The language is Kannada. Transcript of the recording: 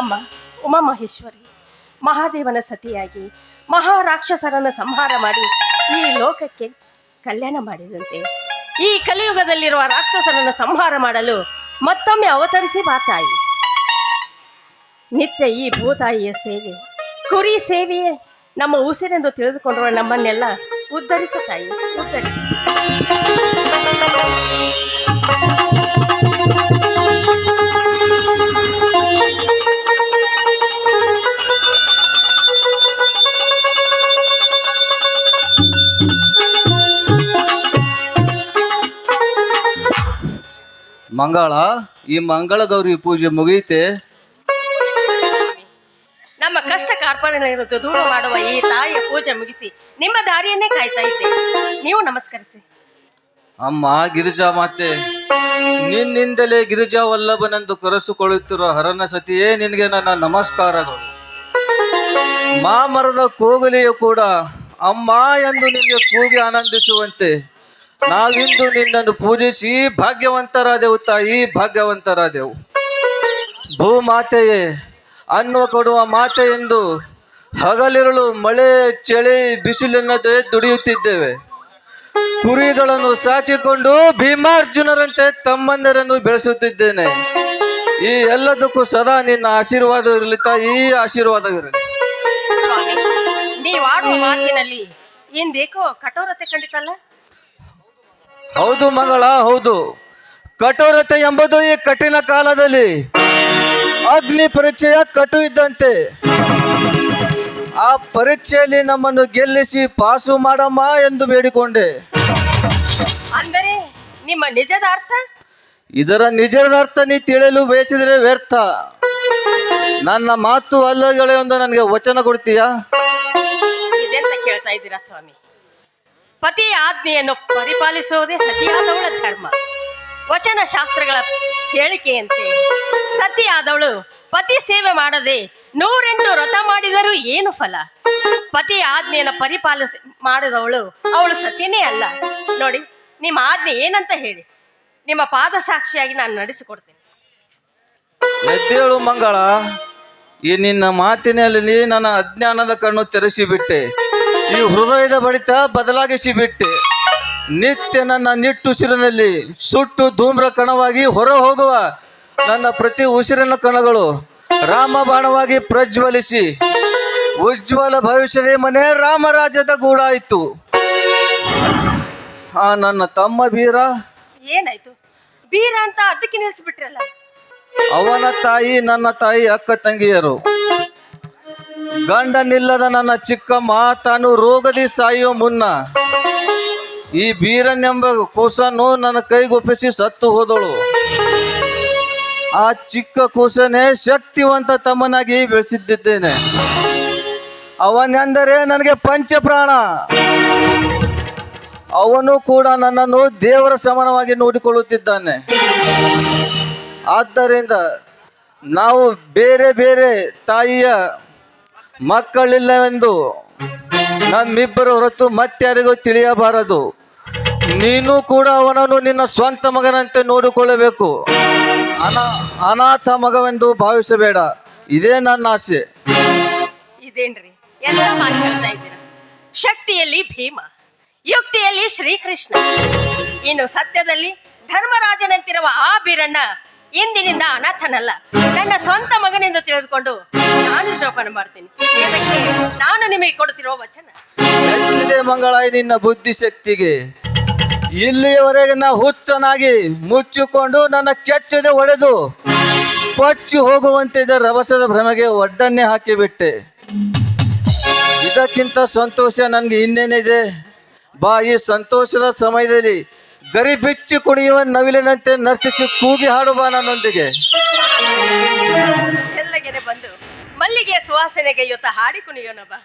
ಅಮ್ಮ ಉಮಾಮಹೇಶ್ವರಿ ಮಹಾದೇವನ ಸತಿಯಾಗಿ ಮಹಾರಾಕ್ಷಸರನ್ನು ಸಂಹಾರ ಮಾಡಿ ಈ ಲೋಕಕ್ಕೆ ಕಲ್ಯಾಣ ಮಾಡಿದಂತೆ ಈ ಕಲಿಯುಗದಲ್ಲಿರುವ ರಾಕ್ಷಸರನ್ನು ಸಂಹಾರ ಮಾಡಲು ಮತ್ತೊಮ್ಮೆ ಅವತರಿಸಿ ಬಾ ತಾಯಿ. ನಿತ್ಯ ಈ ಭೂತಾಯಿಯ ಸೇವೆ ಕುರಿ ಸೇವೆಯೇ ನಮ್ಮ ಉಸಿರೆಂದು ತಿಳಿದುಕೊಂಡಿರುವ ನಮ್ಮನ್ನೆಲ್ಲ ಉದ್ಧರಿಸು ತಾಯಿ, ಉದ್ಧರಿಸು. ಮಂಗಳ, ಈ ಮಂಗಳ ಗೌರಿ ಪೂಜೆ ಮುಗಿಯಿತೆ? ನಮ್ಮ ಕಷ್ಟ ಕಾರ್ಪಣ್ಯಗಳನ್ನು ದೂರ ಮಾಡುವ ಈ ತಾಯಿಯ ಪೂಜೆ ಮುಗಿಸಿ ನಿಮ್ಮ ದಾರಿಯನ್ನೇ ಕಾಯ್ತಾ ಇದ್ದೆ. ನೀವು ನಮಸ್ಕರಿಸಿ. ಅಮ್ಮ ಗಿರಿಜಾ ಮಾತೆ, ನಿನ್ನಿಂದಲೇ ಗಿರಿಜಾ ವಲ್ಲಭನೆಂದು ಕರೆಸಿಕೊಳ್ಳುತ್ತಿರುವ ಹರನ ಸತಿಯೇ ನಿನಗೆ ನನ್ನ ನಮಸ್ಕಾರಗಳು. ಮಾಮರದ ಕೋಗಲಿಯು ಕೂಡ ಅಮ್ಮ ಎಂದು ನಿನಗೆ ಕೂಗಿ ಆನಂದಿಸುವಂತೆ ನಾವಿಂದು ನಿನ್ನನ್ನು ಪೂಜಿಸಿ ಭಾಗ್ಯವಂತರಾದೆವು ತಾಯಿ, ಭಾಗ್ಯವಂತರಾದೆವು. ಭೂಮಾತೆಯೇ, ಅನ್ನ ಕೊಡುವ ಮಾತೆ ಎಂದು ಹಗಲಿರುಳು ಮಳೆ ಚಳಿ ಬಿಸಿಲೆನ್ನದೇ ದುಡಿಯುತ್ತಿದ್ದೇವೆ. ಕುರಿಗಳನ್ನು ಸಾಕಿಕೊಂಡು ಭೀಮಾರ್ಜುನರಂತೆ ತಮ್ಮಂದರನ್ನು ಬೆಳೆಸುತ್ತಿದ್ದೇನೆ. ಈ ಎಲ್ಲದಕ್ಕೂ ಸದಾ ನಿನ್ನ ಆಶೀರ್ವಾದ ಇರಲಿ ತಾಯಿ, ಆಶೀರ್ವಾದವಿರಲಿ. ಸ್ವಾಮಿ, ನೀವಾಡುವ ಮಾತಿನಲ್ಲಿ ಇಂದೇಕೋ ಕಠೋರತೆ ಖಂಡಿತಲ್ಲ? ಹೌದು ಮಗಳ, ಹೌದು. ಕಠೋರತೆ ಎಂಬುದು ಈ ಕಠಿಣ ಕಾಲದಲ್ಲಿ ಅಗ್ನಿ ಪರೀಕ್ಷೆಯ ಕಟು ಇದ್ದಂತೆ. ಆ ಪರೀಕ್ಷೆಯಲ್ಲಿ ನಮ್ಮನ್ನು ಗೆಲ್ಲಿಸಿ ಪಾಸು ಮಾಡಮ್ಮ ಎಂದು ಬೇಡಿಕೊಂಡೆ. ಅಂದರೆ ನಿಮ್ಮ ನಿಜದ ಅರ್ಥ? ಇದರ ನಿಜದ ಅರ್ಥ ನೀ ತಿಳಿಯಲು ಬಯಸಿದರೆ ವ್ಯರ್ಥ. ನನ್ನ ಮಾತು ಅಲ್ಲಗಳೆಂದು ನನಗೆ ವಚನ ಕೊಡ್ತೀಯಾ? ಇದೆಂತ ಕೇಳ್ತಾ ಇದ್ದೀರಾ ಸ್ವಾಮಿ? ಪತಿ ಆಜ್ಞೆಯನ್ನು ಪರಿಪಾಲಿಸುವುದೇ ಸತಿಯಾದವಳ ಧರ್ಮ. ವಚನ ಶಾಸ್ತ್ರಗಳ ಹೇಳಿಕೆಯಂತೆ ಸತಿಯಾದವಳು ಪತಿ ಸೇವೆ ಮಾಡದೆ 108 ವ್ರತ ಮಾಡಿದರೂ ಏನು ಫಲ? ಪತಿ ಆಜ್ಞೆಯನ್ನು ಮಾಡಿದವಳು ಅವಳು ಸತಿಯೇ ಅಲ್ಲ. ನೋಡಿ, ನಿಮ್ಮ ಆಜ್ಞೆ ಏನಂತ ಹೇಳಿ, ನಿಮ್ಮ ಪಾದ ಸಾಕ್ಷಿಯಾಗಿ ನಾನು ನಡೆಸಿಕೊಡ್ತೇನೆ. ಎದ್ದೇಳು ಮಂಗಳ, ಈ ನಿನ್ನ ಮಾತಿನಲ್ಲಿ ನನ್ನ ಅಜ್ಞಾನದ ಕಣ್ಣು ತೆರೆಸಿಬಿಟ್ಟೆ. ಈ ಹೃದಯದ ಬಡಿತ ಬದಲಾಗಿಸಿಬಿಟ್ಟೆ. ನಿತ್ಯ ನನ್ನ ನಿಟ್ಟುಸಿರಿನಲ್ಲಿ ಸುಟ್ಟು ಧೂಮ್ರ ಕಣವಾಗಿ ಹೊರ ಹೋಗುವ ನನ್ನ ಪ್ರತಿ ಉಸಿರಿನ ಕಣಗಳು ರಾಮಬಾಣವಾಗಿ ಪ್ರಜ್ವಲಿಸಿ ಉಜ್ವಲ ಭವಿಷ್ಯದ ಮನೆ ರಾಮರಾಜ್ಯದ ಗೂಡಾಯಿತು. ಆ ನನ್ನ ತಮ್ಮ ಬೀರ, ಏನಾಯ್ತು? ಬೀರ ಅಂತ ಅದಕ್ಕೆ ನಿಲ್ಸ್ಬಿಟ್ರಲ್ಲ. ಅವನ ತಾಯಿ ನನ್ನ ತಾಯಿ ಅಕ್ಕ ತಂಗಿಯರು. ಗಂಡನಿಲ್ಲದ ನನ್ನ ಚಿಕ್ಕಮ್ಮ ತಾನು ರೋಗದಿ ಸಾಯುವ ಮುನ್ನ ಈ ಬೀರನೆಂಬ ಕೂಸನ್ನು ನನ್ನ ಕೈಗೊಪ್ಪಿಸಿ ಸತ್ತು ಹೋದಳು. ಆ ಚಿಕ್ಕ ಕೂಸನೇ ಶಕ್ತಿವಂತ ತಮ್ಮನಾಗಿ ಬೆಳೆಸಿದ್ದೇನೆ. ಅವನೆಂದರೆ ನನಗೆ ಪಂಚಪ್ರಾಣ. ಅವನು ಕೂಡ ನನ್ನನ್ನು ದೇವರ ಸಮಾನವಾಗಿ ನೋಡಿಕೊಳ್ಳುತ್ತಿದ್ದಾನೆ. ಆದ್ದರಿಂದ ನಾವು ಬೇರೆ ಬೇರೆ ತಾಯಿಯ ಮಕ್ಕಳಿಲ್ಲವೆಂದು ನಮ್ಮಿಬ್ಬರ ಹೊರತು ಮತ್ತಾರಿಗೂ ತಿಳಿಯಬಾರದು. ನೀನು ಕೂಡ ಅವನನ್ನು ನಿನ್ನ ಸ್ವಂತ ಮಗನಂತೆ ನೋಡಿಕೊಳ್ಳಬೇಕು. ಅನಾಥ ಮಗವೆಂದು ಭಾವಿಸಬೇಡ. ಇದೇ ನನ್ನ ಆಸೆ. ಇದೇನ್ರಿ ಎಂತ ಮಾತು ಹೇಳ್ತಾ ಇದ್ದೀರ? ಶಕ್ತಿಯಲ್ಲಿ ಭೀಮ, ಯುಕ್ತಿಯಲ್ಲಿ ಶ್ರೀಕೃಷ್ಣ, ಇನ್ನು ಸತ್ಯದಲ್ಲಿ ಧರ್ಮರಾಜನಂತಿರುವ ಆ ಬೀರಣ್ಣ ಇಂದಿನಿಂದ ಅನಾಥನಲ್ಲ, ನನ್ನ ಸ್ವಂತ ಮಗನೆಂದು ತಿಳಿದುಕೊಂಡು ನಾನು ಜೋಪಾನ ಮಾಡ್ತೀನಿ. ಇದಕ್ಕೆ ನಾನು ನಿಮಗೆ ಕೊಡುತ್ತಿರುವ ವಚನ. ಹೆಚ್ಚಿದೆ ಮಂಗಳಾಯಿ ನಿನ್ನ ಬುದ್ಧಿಶಕ್ತಿಗೆ. ಇಲ್ಲಿಯವರೆಗೆ ನಾ ಹುಚ್ಚನಾಗಿ ಮುಚ್ಚಿಕೊಂಡು ನನ್ನ ಕೆಚ್ಚದೆ ಒಡೆದು ಕೊಚ್ಚಿ ಹೋಗುವಂತಿದ್ದ ರಭಸದ ಭ್ರಮೆಗೆ ಒಡ್ಡನ್ನೇ ಹಾಕಿಬಿಟ್ಟೆ. ಇದಕ್ಕಿಂತ ಸಂತೋಷ ನನಗೆ ಇನ್ನೇನಿದೆ? ಬಾ, ಈ ಸಂತೋಷದ ಸಮಯದಲ್ಲಿ ಗರಿ ಬಿಚ್ಚಿ ಕುಣಿಯುವ ನವಿಲಿನಂತೆ ನರ್ತಿಸಿ ಕೂಗಿ ಹಾಡುವ ನನ್ನೊಂದಿಗೆ. ಎಲ್ಲಗೆನೆ ಬಂದು ಮಲ್ಲಿಗೆ ಸುವಾಸನೆಗೆ ಇವತ್ತು ಹಾಡಿ ಕುಣಿಯೋಣ ಬಾ.